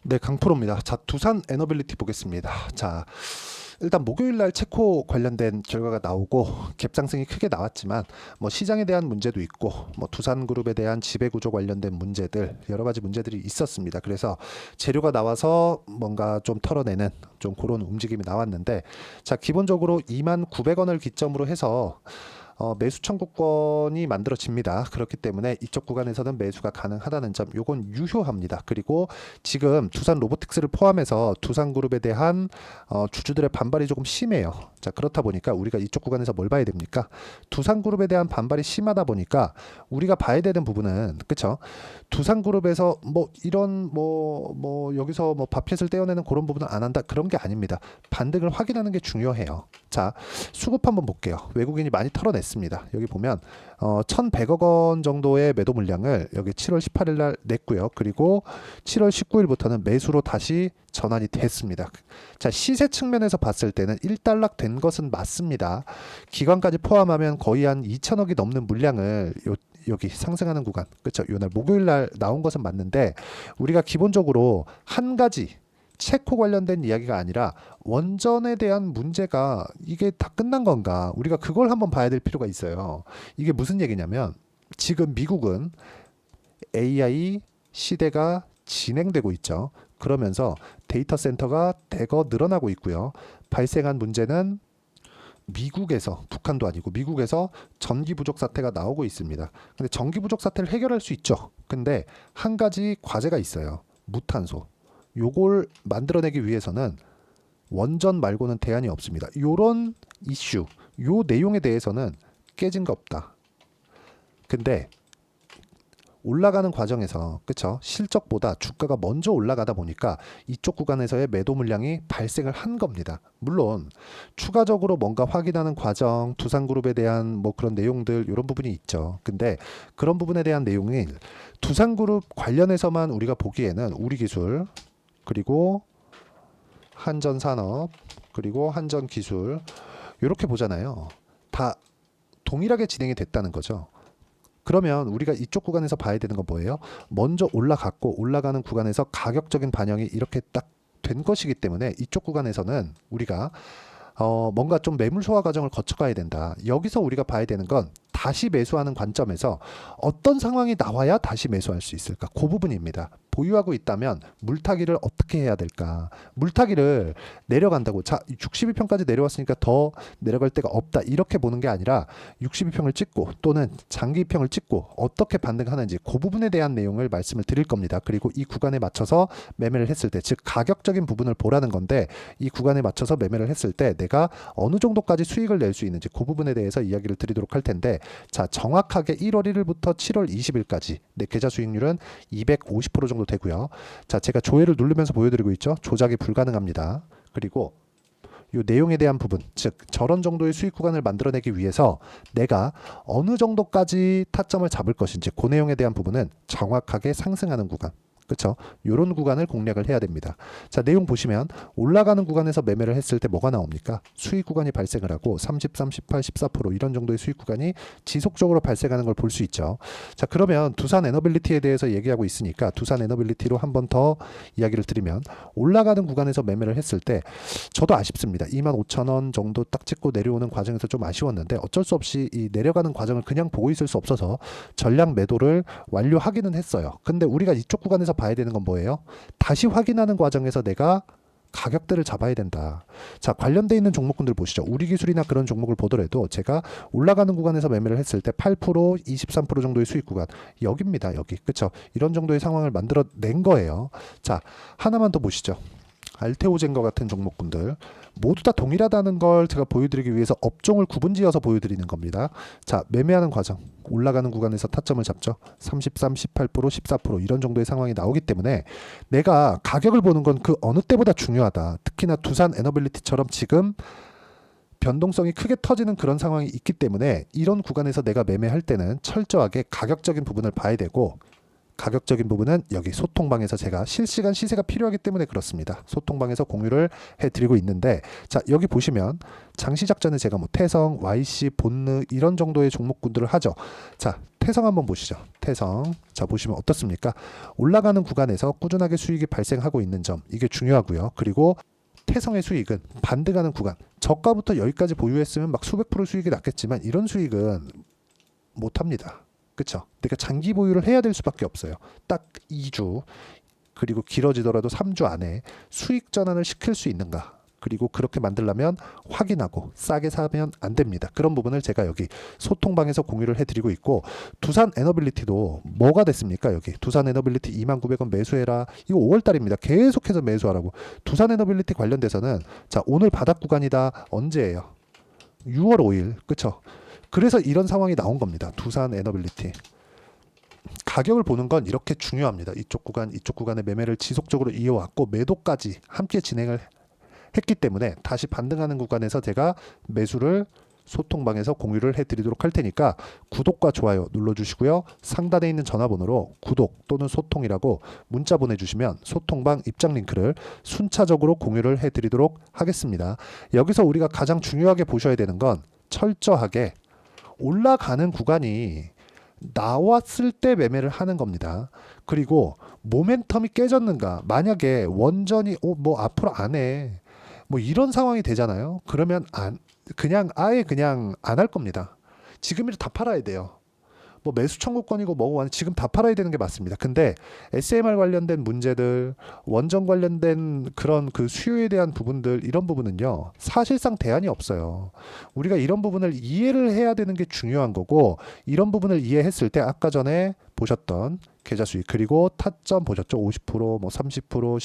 네, 강프로입니다. 자, 두산 에너빌리티 보겠습니다. 자, 일단 목요일날 체코 관련된 결과가 나오고 갭상승이 크게 나왔지만 뭐 시장에 대한 문제도 있고 뭐 두산그룹에 대한 지배구조 관련된 문제들 여러 가지 문제들이 있었습니다. 그래서 재료가 나와서 뭔가 좀 털어내는 좀 그런 움직임이 나왔는데, 자, 기본적으로 29,900원을 기점으로 해서 매수 청구권이 만들어집니다. 그렇기 때문에 이쪽 구간에서는 매수가 가능하다는 점, 요건 유효합니다. 그리고 지금 두산 로보틱스를 포함해서 두산그룹에 대한 주주들의 반발이 조금 심해요. 자, 그렇다 보니까 우리가 이쪽 구간에서 뭘 봐야 됩니까? 두산그룹에 대한 반발이 심하다 보니까 우리가 봐야 되는 부분은, 그쵸? 두산그룹에서 뭐 이런 여기서 뭐 밥켓을 떼어내는 그런 부분은 안 한다, 그런 게 아닙니다. 반등을 확인하는 게 중요해요. 자, 수급 한번 볼게요. 외국인이 많이 털어냈습니다. 여기 보면 1,100억 원 정도의 매도 물량을 여기 7월 18일 날 냈고요. 그리고 7월 19일부터는 매수로 다시 전환이 됐습니다. 자, 시세 측면에서 봤을 때는 1달락 된 것은 맞습니다. 기관까지 포함하면 거의 한 2천억이 넘는 물량을 여기 상승하는 구간, 그렇죠? 요날 목요일 날 나온 것은 맞는데, 우리가 기본적으로 한 가지 체코 관련된 이야기가 아니라 원전에 대한 문제가 이게 다 끝난 건가, 우리가 그걸 한번 봐야 될 필요가 있어요. 이게 무슨 얘기냐면, 지금 미국은 AI 시대가 진행되고 있죠. 그러면서 데이터 센터가 대거 늘어나고 있고요. 발생한 문제는 미국에서, 북한도 아니고 미국에서 전기 부족 사태가 나오고 있습니다. 근데 전기 부족 사태를 해결할 수 있죠. 근데 한 가지 과제가 있어요. 무탄소. 요걸 만들어내기 위해서는 원전 말고는 대안이 없습니다. 요런 이슈, 요 내용에 대해서는 깨진 거 없다. 근데 올라가는 과정에서, 그쵸? 실적보다 주가가 먼저 올라가다 보니까 이쪽 구간에서의 매도 물량이 발생을 한 겁니다. 물론 추가적으로 뭔가 확인하는 과정, 두산그룹에 대한 뭐 그런 내용들, 이런 부분이 있죠. 근데 그런 부분에 대한 내용이 두산그룹 관련해서만 우리가 보기에는 우리기술, 그리고 한전산업, 그리고 한전기술, 이렇게 보잖아요. 다 동일하게 진행이 됐다는 거죠. 그러면 우리가 이쪽 구간에서 봐야 되는 건 뭐예요? 먼저 올라갔고 올라가는 구간에서 가격적인 반영이 이렇게 딱 된 것이기 때문에 이쪽 구간에서는 우리가 뭔가 좀 매물 소화 과정을 거쳐가야 된다. 여기서 우리가 봐야 되는 건 다시 매수하는 관점에서 어떤 상황이 나와야 다시 매수할 수 있을까? 그 부분입니다. 보유하고 있다면 물타기를 어떻게 해야 될까? 물타기를 내려간다고, 자, 62평까지 내려왔으니까 더 내려갈 데가 없다, 이렇게 보는 게 아니라 62평을 찍고 또는 장기평을 찍고 어떻게 반등하는지, 그 부분에 대한 내용을 말씀을 드릴 겁니다. 그리고 이 구간에 맞춰서 매매를 했을 때, 즉 가격적인 부분을 보라는 건데, 이 구간에 맞춰서 매매를 했을 때 내가 어느 정도까지 수익을 낼 수 있는지, 그 부분에 대해서 이야기를 드리도록 할 텐데, 자, 정확하게 1월 1일부터 7월 20일까지 내 계좌 수익률은 250% 정도 되고요. 자, 제가 조회를 누르면서 보여드리고 있죠. 조작이 불가능합니다. 그리고 이 내용에 대한 부분, 즉 저런 정도의 수익 구간을 만들어내기 위해서 내가 어느 정도까지 타점을 잡을 것인지, 그 내용에 대한 부분은 정확하게 상승하는 구간, 그렇죠? 이런 구간을 공략을 해야 됩니다. 자, 내용 보시면 올라가는 구간에서 매매를 했을 때 뭐가 나옵니까? 수익 구간이 발생을 하고 33, 18, 14% 이런 정도의 수익 구간이 지속적으로 발생하는 걸 볼 수 있죠. 자, 그러면 두산 에너빌리티에 대해서 얘기하고 있으니까 두산 에너빌리티로 한 번 더 이야기를 드리면, 올라가는 구간에서 매매를 했을 때 저도 아쉽습니다. 25,000원 정도 딱 찍고 내려오는 과정에서 좀 아쉬웠는데, 어쩔 수 없이 이 내려가는 과정을 그냥 보고 있을 수 없어서 전량 매도를 완료하기는 했어요. 근데 우리가 이쪽 구간에서 봐야 되는 건 뭐예요? 다시 확인하는 과정에서 내가 가격대를 잡아야 된다. 자, 관련돼 있는 종목군들 보시죠. 우리기술이나 그런 종목을 보더라도 제가 올라가는 구간에서 매매를 했을 때 8%, 23% 정도의 수익 구간, 여기입니다. 여기, 그쵸? 이런 정도의 상황을 만들어낸 거예요. 자, 하나만 더 보시죠. 알테오젠과 같은 종목군들 모두 다 동일하다는 걸 제가 보여드리기 위해서 업종을 구분지어서 보여드리는 겁니다. 자, 매매하는 과정, 올라가는 구간에서 타점을 잡죠. 33, 18%, 14% 이런 정도의 상황이 나오기 때문에 내가 가격을 보는 건 그 어느 때보다 중요하다. 특히나 두산 에너빌리티처럼 지금 변동성이 크게 터지는 그런 상황이 있기 때문에 이런 구간에서 내가 매매할 때는 철저하게 가격적인 부분을 봐야 되고, 가격적인 부분은 여기 소통방에서 제가 실시간 시세가 필요하기 때문에 그렇습니다. 소통방에서 공유를 해드리고 있는데, 자, 여기 보시면 장시작 전에 제가 뭐 태성, YC, 본느 이런 정도의 종목군들을 하죠. 자, 태성 한번 보시죠. 태성. 자, 보시면 어떻습니까? 올라가는 구간에서 꾸준하게 수익이 발생하고 있는 점, 이게 중요하고요. 그리고 태성의 수익은 반등하는 구간, 저가부터 여기까지 보유했으면 막 수백 프로 수익이 났겠지만 이런 수익은 못합니다. 그쵸? 그러니까 장기 보유를 해야 될 수밖에 없어요. 딱 2주, 그리고 길어지더라도 3주 안에 수익 전환을 시킬 수 있는가, 그리고 그렇게 만들려면 확인하고 싸게 사면 안 됩니다. 그런 부분을 제가 여기 소통방에서 공유를 해드리고 있고, 두산 에너빌리티도 뭐가 됐습니까? 여기 두산 에너빌리티 29,000원 매수해라. 이거 5월달입니다. 계속해서 매수하라고. 두산 에너빌리티 관련돼서는 자, 오늘 바닥 구간이다. 언제예요? 6월 5일. 그쵸? 그래서 이런 상황이 나온 겁니다. 두산 에너빌리티. 가격을 보는 건 이렇게 중요합니다. 이쪽 구간의 매매를 지속적으로 이어왔고 매도까지 함께 진행을 했기 때문에 다시 반등하는 구간에서 제가 매수를 소통방에서 공유를 해드리도록 할 테니까 구독과 좋아요 눌러주시고요. 상단에 있는 전화번호로 구독 또는 소통이라고 문자 보내주시면 소통방 입장 링크를 순차적으로 공유를 해드리도록 하겠습니다. 여기서 우리가 가장 중요하게 보셔야 되는 건 철저하게 올라가는 구간이 나왔을 때 매매를 하는 겁니다. 그리고 모멘텀이 깨졌는가, 만약에 원전이 뭐 앞으로 안 해, 뭐 이런 상황이 되잖아요. 그러면 아예 그냥 안 할 겁니다. 지금이라도 다 팔아야 돼요. 뭐 매수 청구권이고 뭐고 지금 다 팔아야 되는 게 맞습니다. 근데 SMR 관련된 문제들, 원전 관련된 그런 그 수요에 대한 부분들, 이런 부분은요 사실상 대안이 없어요. 우리가 이런 부분을 이해를 해야 되는 게 중요한 거고, 이런 부분을 이해했을 때 아까 전에 보셨던 계좌 수익, 그리고 타점 보셨죠? 50%, 뭐 30%,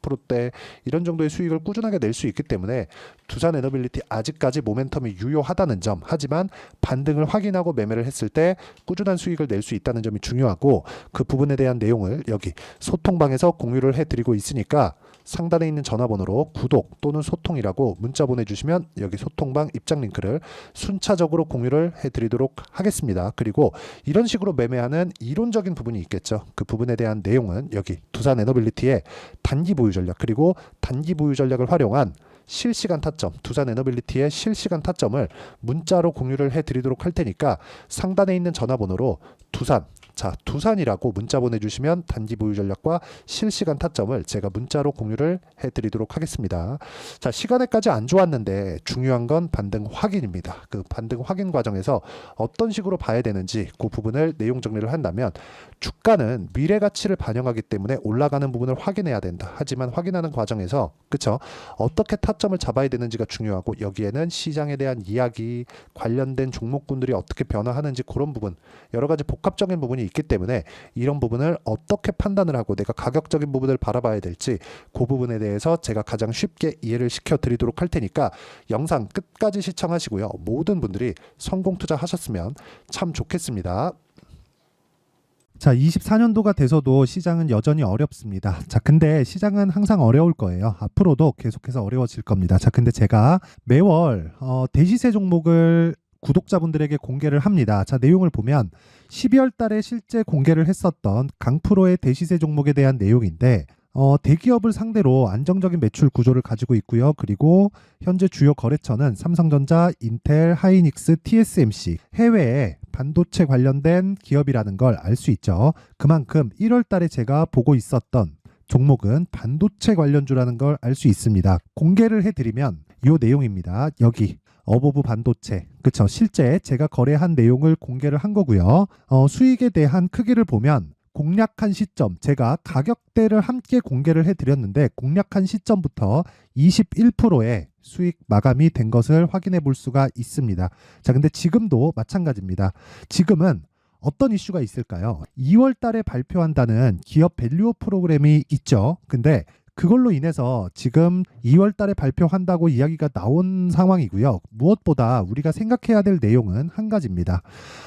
10%대 이런 정도의 수익을 꾸준하게 낼 수 있기 때문에 두산 에너빌리티 아직까지 모멘텀이 유효하다는 점, 하지만 반등을 확인하고 매매를 했을 때 꾸준한 수익을 낼 수 있다는 점이 중요하고, 그 부분에 대한 내용을 여기 소통방에서 공유를 해드리고 있으니까 상단에 있는 전화번호로 구독 또는 소통이라고 문자 보내주시면 여기 소통방 입장 링크를 순차적으로 공유를 해드리도록 하겠습니다. 그리고 이런 식으로 매매하는 이론적인 부분이 있겠죠. 그 부분에 대한 내용은 여기 두산 에너빌리티의 단기 보유 전략, 그리고 단기 보유 전략을 활용한 실시간 타점, 두산 에너빌리티의 실시간 타점을 문자로 공유를 해드리도록 할 테니까 상단에 있는 전화번호로 두산이라고 문자 보내주시면 단기 보유 전략과 실시간 타점을 제가 문자로 공유를 해드리도록 하겠습니다. 자, 시간에까지 안 좋았는데 중요한 건 반등 확인입니다. 그 반등 확인 과정에서 어떤 식으로 봐야 되는지 그 부분을 내용 정리를 한다면, 주가는 미래 가치를 반영하기 때문에 올라가는 부분을 확인해야 된다. 하지만 확인하는 과정에서 그쵸? 어떻게 타점을 잡아야 되는지가 중요하고, 여기에는 시장에 대한 이야기, 관련된 종목군들이 어떻게 변화하는지, 그런 부분, 여러 가지 복합적인 부분이 있기 때문에 이런 부분을 어떻게 판단을 하고 내가 가격적인 부분을 바라봐야 될지, 그 부분에 대해서 제가 가장 쉽게 이해를 시켜 드리도록 할 테니까 영상 끝까지 시청하시고요. 모든 분들이 성공 투자하셨으면 참 좋겠습니다. 자, 24년도가 돼서도 시장은 여전히 어렵습니다. 자, 근데 시장은 항상 어려울 거예요. 앞으로도 계속해서 어려워질 겁니다. 자, 근데 제가 매월 대시세 종목을 구독자분들에게 공개를 합니다. 자, 내용을 보면 12월 달에 실제 공개를 했었던 강프로의 대시세 종목에 대한 내용인데, 대기업을 상대로 안정적인 매출 구조를 가지고 있고요. 그리고 현재 주요 거래처는 삼성전자, 인텔, 하이닉스, TSMC, 해외에 반도체 관련된 기업이라는 걸 알 수 있죠. 그만큼 1월 달에 제가 보고 있었던 종목은 반도체 관련주라는 걸 알 수 있습니다. 공개를 해드리면 이 내용입니다. 여기 어보브 반도체, 그쵸? 실제 제가 거래한 내용을 공개를 한 거고요. 수익에 대한 크기를 보면 공략한 시점, 제가 가격대를 함께 공개를 해드렸는데 공략한 시점부터 21%의 수익 마감이 된 것을 확인해 볼 수가 있습니다. 자, 근데 지금도 마찬가지입니다. 지금은 어떤 이슈가 있을까요? 2월 달에 발표한다는 기업 밸류업 프로그램이 있죠. 근데 그걸로 인해서 지금 2월 달에 발표한다고 이야기가 나온 상황이고요. 무엇보다 우리가 생각해야 될 내용은 한 가지입니다.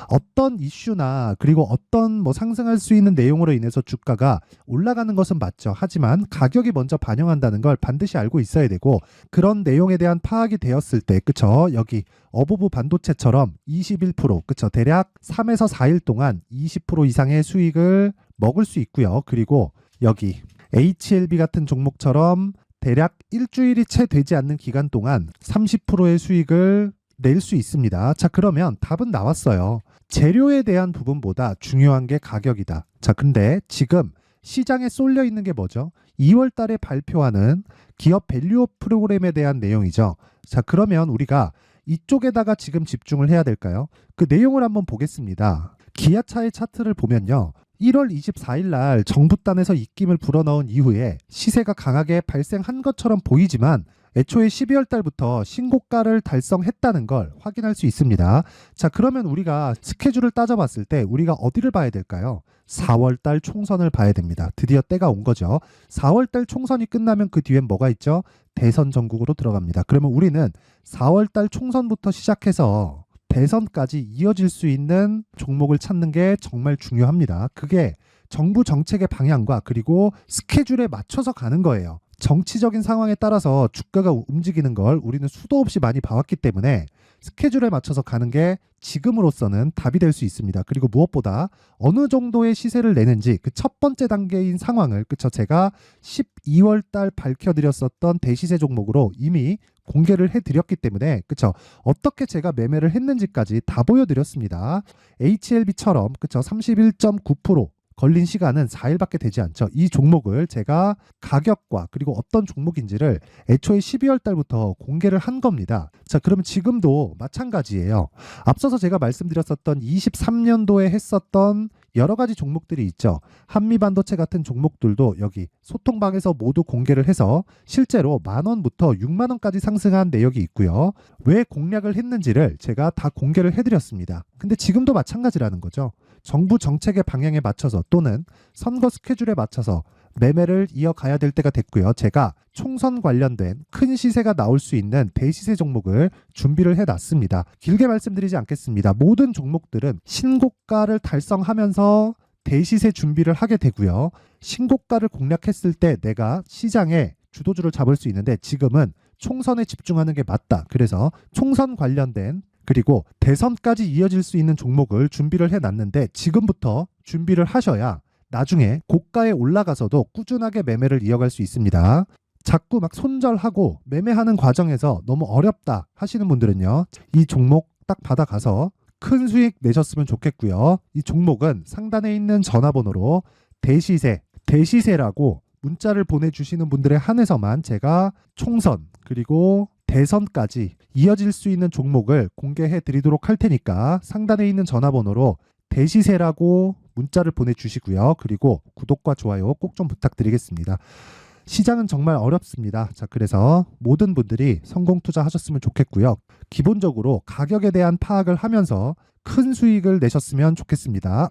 어떤 이슈나 그리고 어떤 뭐 상승할 수 있는 내용으로 인해서 주가가 올라가는 것은 맞죠. 하지만 가격이 먼저 반영한다는 걸 반드시 알고 있어야 되고, 그런 내용에 대한 파악이 되었을 때, 그쵸? 여기 어보브 반도체처럼 21%, 그쵸? 대략 3에서 4일 동안 20% 이상의 수익을 먹을 수 있고요. 그리고 여기 HLB 같은 종목처럼 대략 일주일이 채 되지 않는 기간 동안 30%의 수익을 낼 수 있습니다. 자, 그러면 답은 나왔어요. 재료에 대한 부분보다 중요한 게 가격이다. 자, 근데 지금 시장에 쏠려 있는 게 뭐죠? 2월 달에 발표하는 기업 밸류업 프로그램에 대한 내용이죠. 자, 그러면 우리가 이쪽에다가 지금 집중을 해야 될까요? 그 내용을 한번 보겠습니다. 기아차의 차트를 보면요. 1월 24일 날 정부단에서 입김을 불어넣은 이후에 시세가 강하게 발생한 것처럼 보이지만 애초에 12월 달부터 신고가를 달성했다는 걸 확인할 수 있습니다. 자, 그러면 우리가 스케줄을 따져봤을 때 우리가 어디를 봐야 될까요? 4월 달 총선을 봐야 됩니다. 드디어 때가 온 거죠. 4월 달 총선이 끝나면 그 뒤엔 뭐가 있죠? 대선 전국으로 들어갑니다. 그러면 우리는 4월 달 총선부터 시작해서 대선까지 이어질 수 있는 종목을 찾는 게 정말 중요합니다. 그게 정부 정책의 방향과 그리고 스케줄에 맞춰서 가는 거예요. 정치적인 상황에 따라서 주가가 움직이는 걸 우리는 수도 없이 많이 봐왔기 때문에 스케줄에 맞춰서 가는 게 지금으로서는 답이 될 수 있습니다. 그리고 무엇보다 어느 정도의 시세를 내는지 그 첫 번째 단계인 상황을 그쵸 제가 12월 달 밝혀드렸었던 대시세 종목으로 이미 공개를 해드렸기 때문에 그쵸 어떻게 제가 매매를 했는지까지 다 보여드렸습니다. HLB처럼 그쵸 31.9% 걸린 시간은 4일밖에 되지 않죠. 이 종목을 제가 가격과 그리고 어떤 종목인지를 애초에 12월 달부터 공개를 한 겁니다. 자, 그러면 지금도 마찬가지예요. 앞서서 제가 말씀드렸었던 23년도에 했었던 여러 가지 종목들이 있죠. 한미반도체 같은 종목들도 여기 소통방에서 모두 공개를 해서 실제로 10,000원부터 60,000원까지 상승한 내역이 있고요. 왜 공략을 했는지를 제가 다 공개를 해드렸습니다. 근데 지금도 마찬가지라는 거죠. 정부 정책의 방향에 맞춰서 또는 선거 스케줄에 맞춰서 매매를 이어가야 될 때가 됐고요. 제가 총선 관련된 큰 시세가 나올 수 있는 대시세 종목을 준비를 해놨습니다. 길게 말씀드리지 않겠습니다. 모든 종목들은 신고가를 달성하면서 대시세 준비를 하게 되고요. 신고가를 공략했을 때 내가 시장에 주도주를 잡을 수 있는데 지금은 총선에 집중하는 게 맞다. 그래서 총선 관련된 그리고 대선까지 이어질 수 있는 종목을 준비를 해놨는데 지금부터 준비를 하셔야 나중에 고가에 올라가서도 꾸준하게 매매를 이어갈 수 있습니다. 자꾸 막 손절하고 매매하는 과정에서 너무 어렵다 하시는 분들은요. 이 종목 딱 받아가서 큰 수익 내셨으면 좋겠고요. 이 종목은 상단에 있는 전화번호로 대시세라고 문자를 보내주시는 분들에 한해서만 제가 총선 그리고 대선까지 이어질 수 있는 종목을 공개해 드리도록 할 테니까 상단에 있는 전화번호로 대시세라고 문자를 보내주시고요. 그리고 구독과 좋아요 꼭 좀 부탁드리겠습니다. 시장은 정말 어렵습니다. 자, 그래서 모든 분들이 성공 투자하셨으면 좋겠고요. 기본적으로 가격에 대한 파악을 하면서 큰 수익을 내셨으면 좋겠습니다.